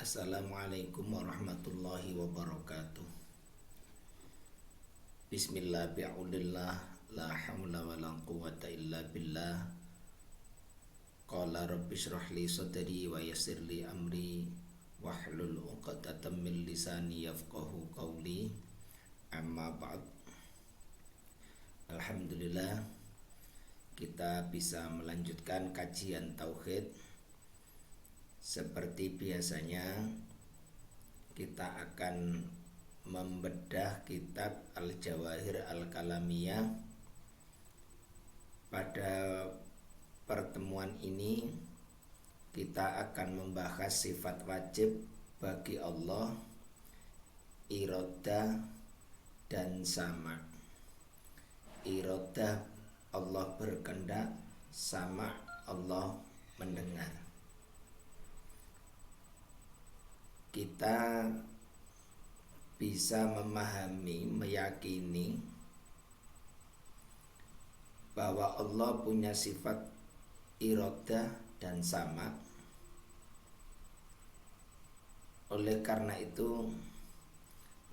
Assalamualaikum warahmatullahi wabarakatuh. Bismillah bi'audillah la hawla wa la quwata illa billah. Qala rabbi shrah li sadri wa yassir li amri wahlul 'uqdatam min lisani yafqahu qawli. Amma ba'd. Alhamdulillah, kita bisa melanjutkan kajian tauhid. Seperti biasanya, kita akan membedah kitab Al-Jawahir Al-Kalamiyah. Pada pertemuan ini kita akan membahas sifat wajib bagi Allah, iradah dan sama. Iradah, Allah berkehendak, sama, Allah mendengar. Kita bisa memahami, meyakini bahwa Allah punya sifat iradah dan sama. Oleh karena itu,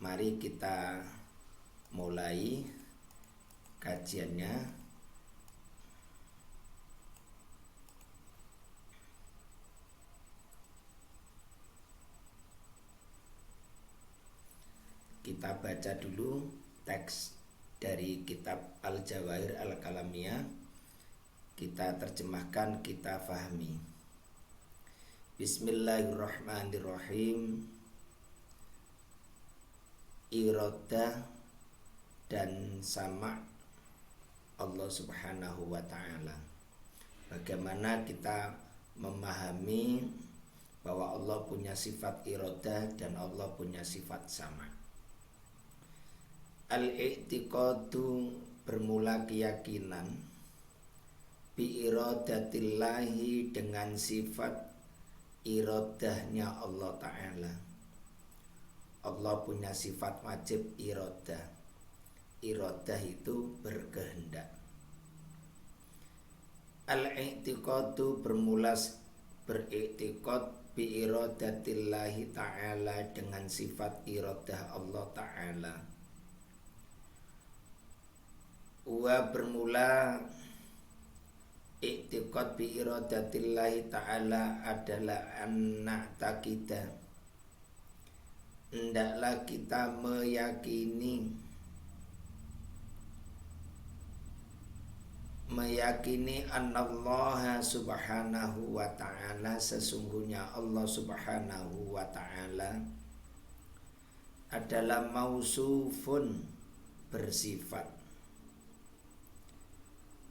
mari kita mulai kajiannya. Kita baca dulu teks dari kitab Al-Jawahir Al-Kalamiyah. Kita terjemahkan, kita fahami. Bismillahirrahmanirrahim. Iradah dan sama Allah Subhanahu wa ta'ala. Bagaimana kita memahami bahwa Allah punya sifat iradah dan Allah punya sifat sama. Al-i'tiqadu, bermula keyakinan, bi iradatillahi, dengan sifat iradahnya Allah Ta'ala. Allah punya sifat wajib iradah. Iradah itu berkehendak. Al-i'tiqadu, bermula beriktikad bi iradatillahi Ta'ala, dengan sifat iradah Allah Ta'ala. Wa, bermula i'tiqad bi iradatillahi ta'ala adalah anna takida, hendaklah kita meyakini annallaha subhanahu wa ta'ala, sesungguhnya Allah subhanahu wa ta'ala adalah mausufun, bersifat.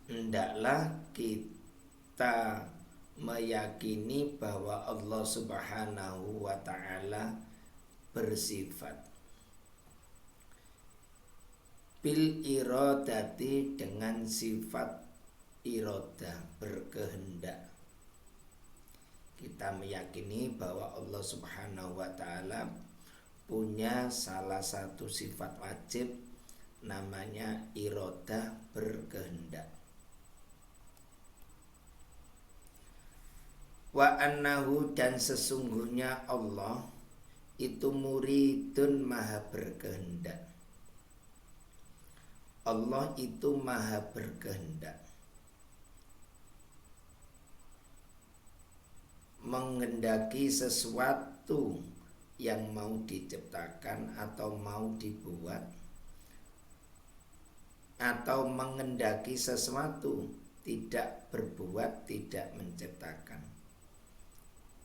Hendaklah kita meyakini bahwa Allah subhanahu wa ta'ala bersifat bil iradati, dengan sifat iradah, berkehendak. Kita meyakini bahwa Allah subhanahu wa ta'ala punya salah satu sifat wajib, namanya iradah, berkehendak. Wa annahu, dan sesungguhnya Allah itu muridun, maha berkehendak. Allah itu maha berkehendak, menghendaki sesuatu yang mau diciptakan atau mau dibuat, atau menghendaki sesuatu tidak berbuat, tidak menciptakan.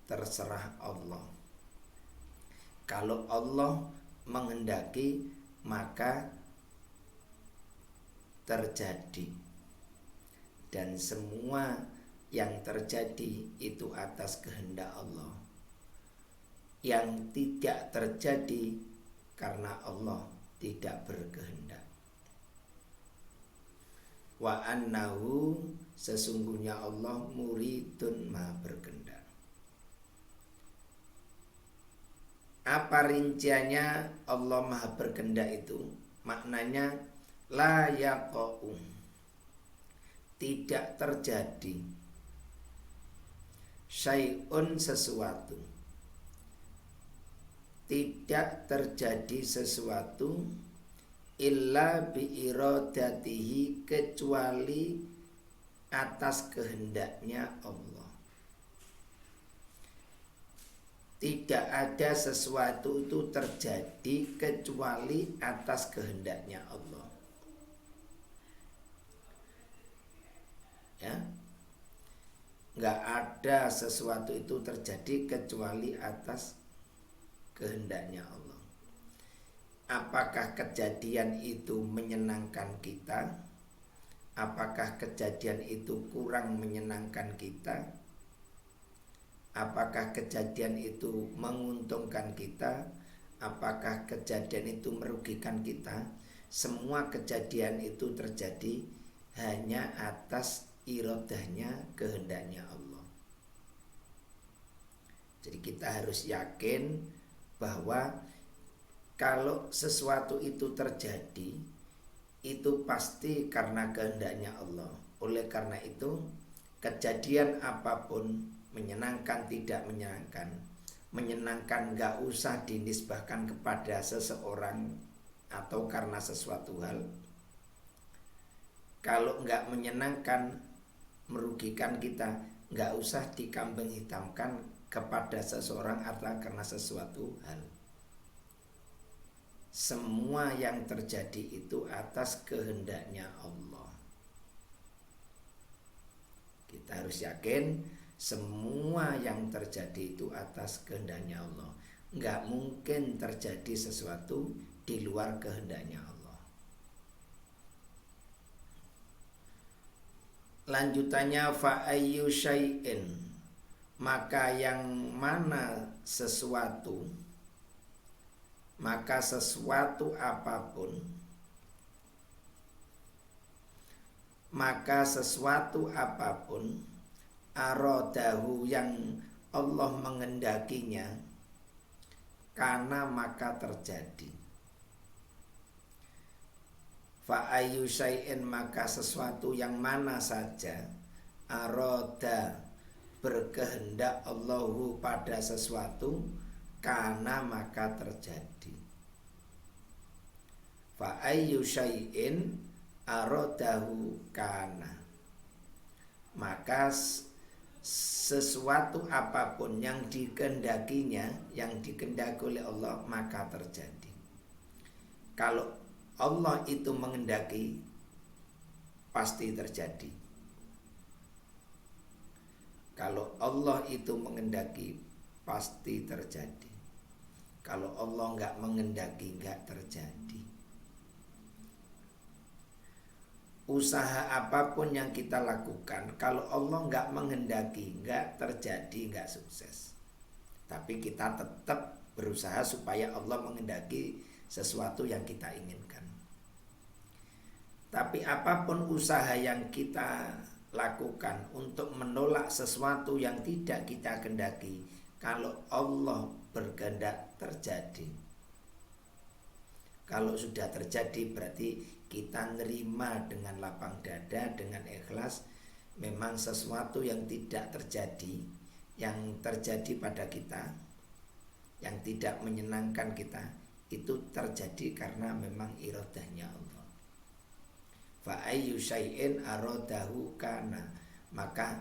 Terserah Allah. Kalau Allah menghendaki, maka terjadi, dan semua yang terjadi itu atas kehendak Allah. Yang tidak terjadi karena Allah tidak berkehendak. Wa annahu, sesungguhnya Allah muridun, maha berkehendak. Apa rinciannya Allah maha berkehendak itu? Maknanya la yaqa'u, tidak terjadi, syai'un, sesuatu, tidak terjadi sesuatu illa bi iradatihi, kecuali atas kehendaknya Allah. Tidak ada sesuatu itu terjadi kecuali atas kehendaknya Allah. Ya, nggak ada sesuatu itu terjadi kecuali atas kehendaknya Allah. Apakah kejadian itu menyenangkan kita? Apakah kejadian itu kurang menyenangkan kita? Apakah kejadian itu menguntungkan kita? Apakah kejadian itu merugikan kita? Semua kejadian itu terjadi hanya atas iradahnya, kehendaknya Allah. Jadi kita harus yakin bahwa kalau sesuatu itu terjadi, itu pasti karena kehendaknya Allah. Oleh karena itu, kejadian apapun, menyenangkan tidak menyenangkan gak usah dinisbahkan kepada seseorang atau karena sesuatu hal. Kalau gak menyenangkan, merugikan kita, gak usah dikambing hitamkan kepada seseorang atau karena sesuatu hal. Semua yang terjadi itu atas kehendaknya Allah. Kita harus yakin semua yang terjadi itu atas kehendaknya Allah. Enggak mungkin terjadi sesuatu di luar kehendaknya Allah. Lanjutannya fa ayyu syai'in, maka yang mana sesuatu, maka sesuatu apapun, maka sesuatu apapun aradahu yang Allah mengendakinya, karena maka terjadi. Fa ayyu syai'in, maka sesuatu yang mana saja, arada berkehendak Allahu pada sesuatu, karena maka terjadi. Fa ayyu syai'in aradahu kana, maka sesuatu apapun yang dikehendakinya, yang dikehendaki oleh Allah, maka terjadi. Kalau Allah itu mengendaki, pasti terjadi. Kalau Allah itu mengendaki, pasti terjadi. Kalau Allah enggak mengendaki, enggak terjadi. Usaha apapun yang kita lakukan, kalau Allah enggak menghendaki, enggak terjadi, enggak sukses. Tapi kita tetap berusaha supaya Allah menghendaki sesuatu yang kita inginkan. Tapi apapun usaha yang kita lakukan untuk menolak sesuatu yang tidak kita kehendaki, kalau Allah berkehendak terjadi. Kalau sudah terjadi berarti kita nerima dengan lapang dada, dengan ikhlas. Memang sesuatu yang tidak terjadi, yang terjadi pada kita, yang tidak menyenangkan kita, itu terjadi karena memang iradahnya Allah. Fa ayyu syai'in aradahu kana, maka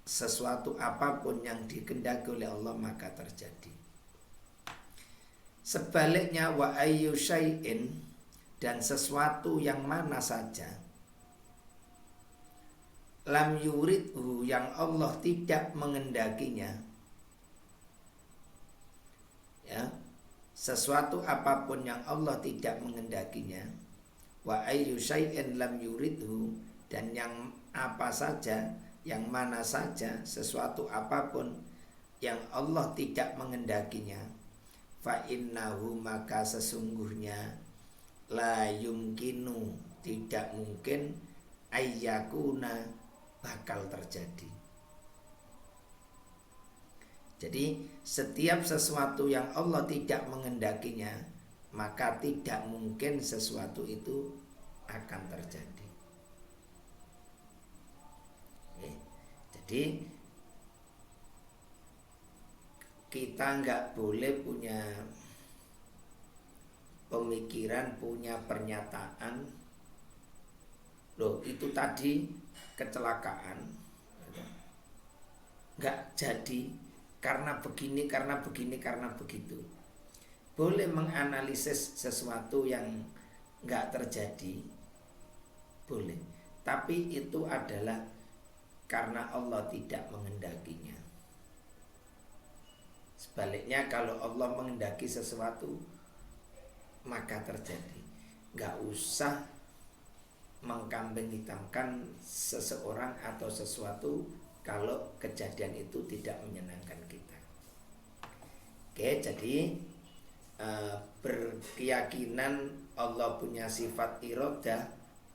sesuatu apapun yang dikehendaki oleh Allah maka terjadi. Sebaliknya wa ayyu syai'in, dan sesuatu yang mana saja, lam yuridhu, yang Allah tidak mengendakinya, ya, sesuatu apapun yang Allah tidak mengendakinya, wa ayyu syai'in lam yuridhu, dan yang apa saja, yang mana saja, sesuatu apapun yang Allah tidak mengendakinya, fa innahu, maka sesungguhnya la yumkinu, tidak mungkin, ayyakuna, bakal terjadi. Jadi setiap sesuatu yang Allah tidak mengendakinya, maka tidak mungkin sesuatu itu akan terjadi. Jadi kita nggak boleh punya pemikiran, punya pernyataan, loh itu tadi kecelakaan, nggak jadi karena begini, karena begini, karena begitu. Boleh menganalisis sesuatu yang nggak terjadi, boleh, tapi itu adalah karena Allah tidak menghendakinya. Sebaliknya kalau Allah menghendaki sesuatu maka terjadi. Nggak usah mengkambing hitamkan seseorang atau sesuatu kalau kejadian itu tidak menyenangkan kita. Oke, jadi berkeyakinan Allah punya sifat iradah,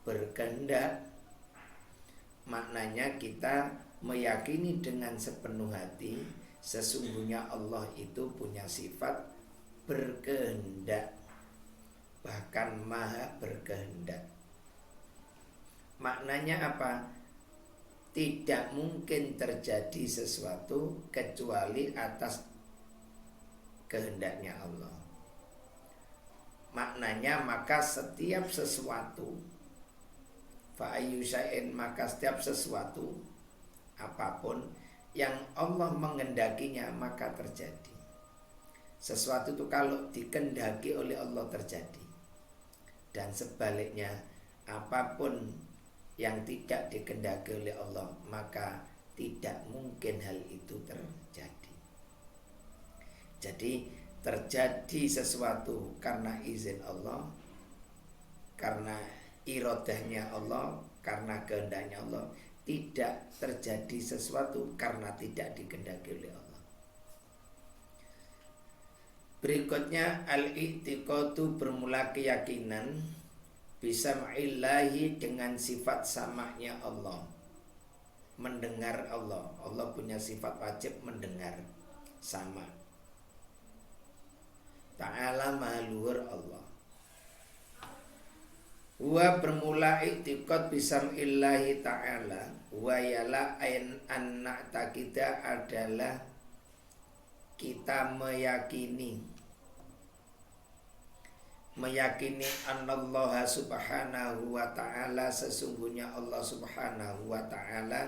berkehendak, maknanya kita meyakini dengan sepenuh hati sesungguhnya Allah itu punya sifat berkehendak, bahkan maha berkehendak. Maknanya apa? Tidak mungkin terjadi sesuatu kecuali atas kehendaknya Allah. Maknanya maka setiap sesuatu, fa'ayyu syai'in, maka setiap sesuatu apapun yang Allah menghendakinya maka terjadi. Sesuatu itu kalau dikehendaki oleh Allah terjadi. Dan sebaliknya apapun yang tidak dikehendaki oleh Allah maka tidak mungkin hal itu terjadi. Jadi terjadi sesuatu karena izin Allah, karena iradahnya Allah, karena kehendaknya Allah. Tidak terjadi sesuatu karena tidak dikehendaki oleh Allah. Berikutnya al-i'tiqadu, bermula keyakinan bisa ma'illahi, dengan sifat samanya Allah, mendengar Allah. Allah punya sifat wajib mendengar, sama. Ta'ala maha luhur Allah. Wa bermula i'tiqad bisamillahi ta'ala, wa yala an na'taqida adalah kita meyakini anallaha subhanahu wa ta'ala, sesungguhnya Allah subhanahu wa ta'ala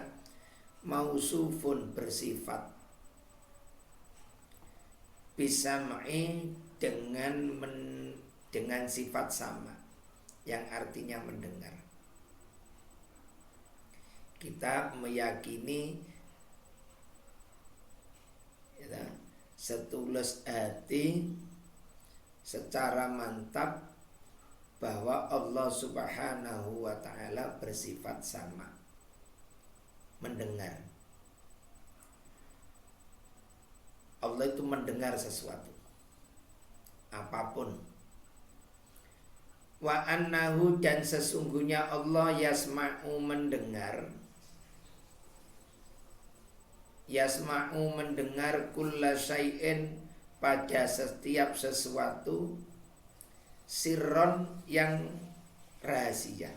mausufun, bersifat bisam'i, dengan sifat sama yang artinya mendengar. Kita meyakini ya, setulus hati, secara mantap bahwa Allah subhanahu wa ta'ala bersifat sama, mendengar. Allah itu mendengar sesuatu apapun. Wa annahu, dan sesungguhnya Allah yasma'u, mendengar, yasma'u mendengar, kulla syai'in, pada setiap sesuatu, sirron yang rahasia,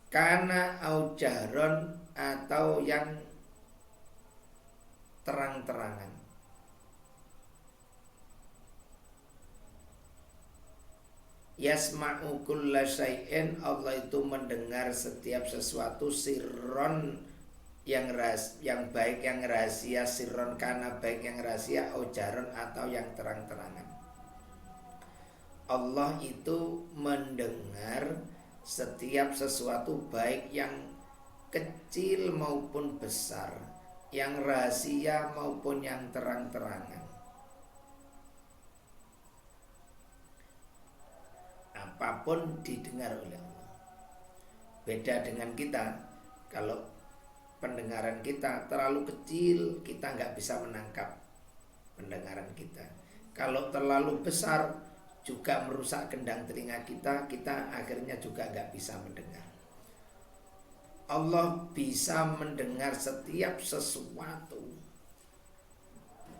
kana au jahron, atau yang terang-terangan. Yasma'u kulla syai'in, Allah itu mendengar setiap sesuatu, sirron yang baik yang rahasia, sirron kana baik yang rahasia, ujaron atau yang terang-terangan. Allah itu mendengar setiap sesuatu baik yang kecil maupun besar, yang rahasia maupun yang terang-terangan. Apapun didengar oleh Allah. Beda dengan kita, kalau pendengaran kita terlalu kecil, kita nggak bisa menangkap pendengaran kita. Kalau terlalu besar juga merusak gendang telinga kita, kita akhirnya juga nggak bisa mendengar. Allah bisa mendengar setiap sesuatu,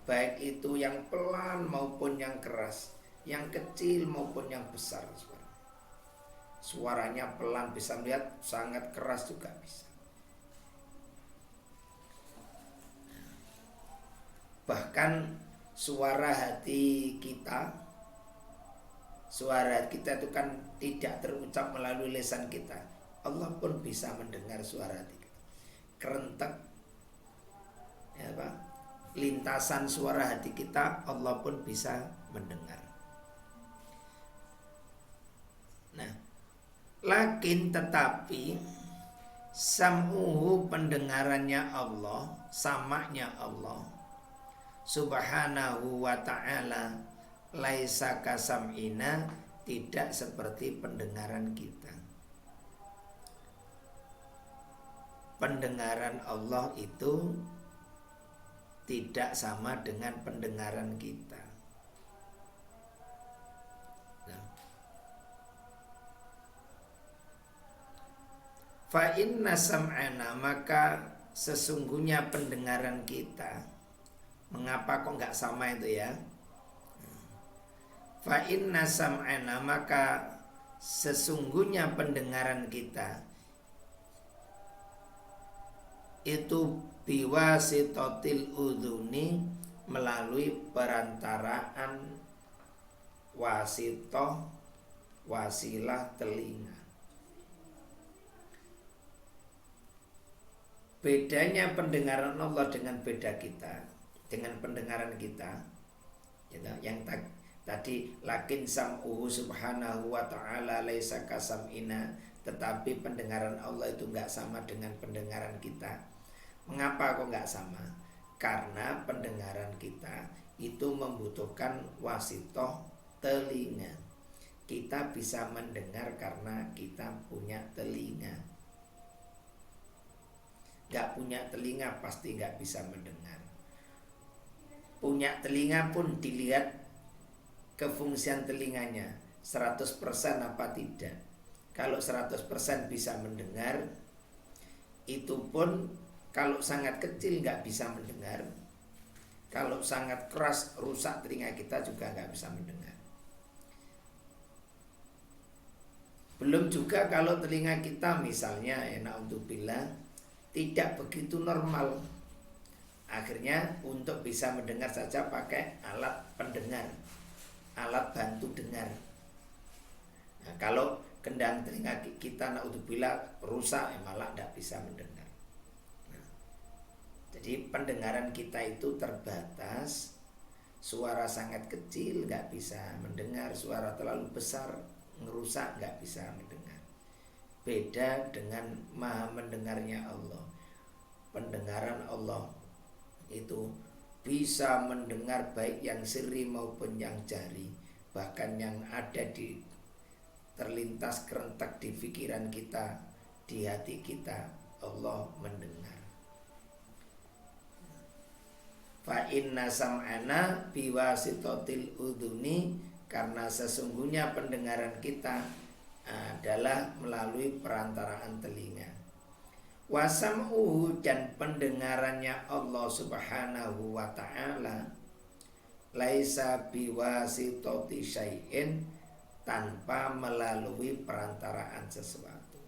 baik itu yang pelan maupun yang keras, yang kecil maupun yang besar. Suaranya pelan bisa melihat, sangat keras juga bisa. Bahkan suara hati kita itu kan tidak terucap melalui lisan kita. Allah pun bisa mendengar suara hati kita. Kerentek ya Pak, lintasan suara hati kita Allah pun bisa mendengar. Nah, tetapi sam'uhu pendengarannya Allah, samaknya Allah Subhanahu wa ta'ala laisa kasam'ina, tidak seperti pendengaran kita. Pendengaran Allah itu tidak sama dengan pendengaran kita. Fa inna sam'ana, maka sesungguhnya pendengaran kita. Mengapa kok nggak sama itu ya? Fa inna sam'ana, maka sesungguhnya pendengaran kita itu biwasitotil udhuni, melalui perantaraan wasitoh, wasilah telinga. Bedanya pendengaran Allah dengan dengan pendengaran kita, yang tadi lakin sam'uhu subhanahu wa ta'ala laisa kasam'ina, tetapi pendengaran Allah itu enggak sama dengan pendengaran kita. Mengapa kok enggak sama? Karena pendengaran kita itu membutuhkan wasitoh telinga. Kita bisa mendengar karena kita punya telinga. Gak punya telinga pasti gak bisa mendengar. Punya telinga pun dilihat kefungsian telinganya 100% apa tidak. Kalau 100% bisa mendengar, itu pun kalau sangat kecil gak bisa mendengar. Kalau sangat keras rusak telinga kita juga gak bisa mendengar. Belum juga kalau telinga kita misalnya na'udzubillah tidak begitu normal. Akhirnya untuk bisa mendengar saja pakai alat pendengar, alat bantu dengar. Nah, kalau kendang telinga kita na'udzubillah rusak, malah tidak bisa mendengar. Nah, jadi pendengaran kita itu terbatas. Suara sangat kecil nggak bisa mendengar, suara terlalu besar ngerusak nggak bisa mendengar. Beda dengan maha mendengarnya Allah. Pendengaran Allah itu bisa mendengar baik yang sirri maupun yang jahri, bahkan yang ada di terlintas kerentak di pikiran kita, di hati kita, Allah mendengar. Fa inna sam'ana biwasitotil udhuni, karena sesungguhnya pendengaran kita adalah melalui perantaraan telinga. Wasam'uhu, dan pendengarannya Allah subhanahu wa ta'ala laisa biwasitoti syai'in, tanpa melalui perantaraan sesuatu.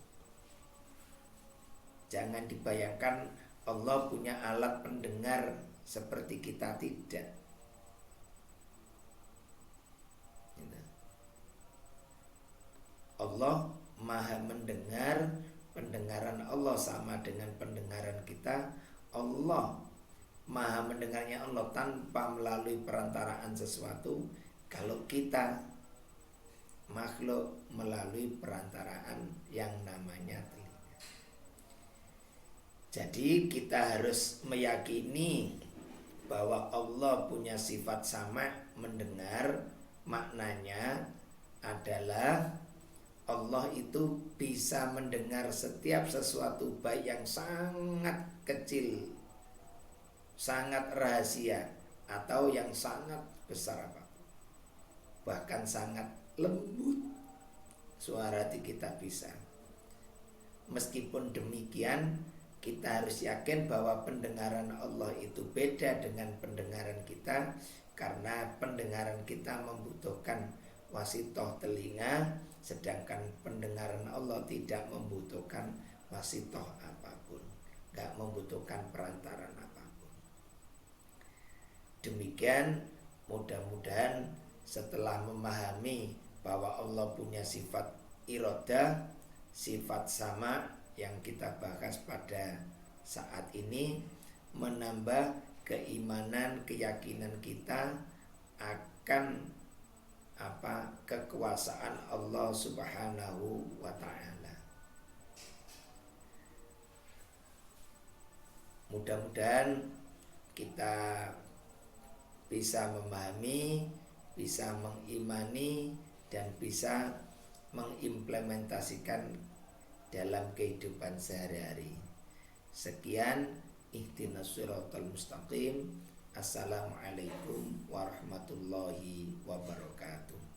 Jangan dibayangkan Allah punya alat pendengar seperti kita, tidak. Allah maha mendengar, pendengaran Allah sama dengan pendengaran kita. Allah maha mendengarnya Allah tanpa melalui perantaraan sesuatu. Kalau kita makhluk melalui perantaraan yang namanya telinga. Jadi kita harus meyakini bahwa Allah punya sifat sama mendengar. Maknanya adalah Allah itu bisa mendengar setiap sesuatu, baik yang sangat kecil, sangat rahasia, atau yang sangat besar apapun. Bahkan sangat lembut suara hati kita bisa. Meskipun demikian, kita harus yakin bahwa pendengaran Allah itu beda dengan pendengaran kita, karena pendengaran kita membutuhkan wasitoh telinga, sedangkan pendengaran Allah tidak membutuhkan wasitoh apapun, gak membutuhkan perantaran apapun. Demikian mudah-mudahan setelah memahami bahwa Allah punya sifat irodah, sifat sama yang kita bahas pada saat ini, menambah keimanan, keyakinan kita akan kekuasaan Allah Subhanahu wa ta'ala. Mudah-mudahan kita bisa memahami, bisa mengimani, dan bisa mengimplementasikan dalam kehidupan sehari-hari. Sekian, ihdinas siratal mustaqim. Assalamualaikum warahmatullahi wabarakatuh.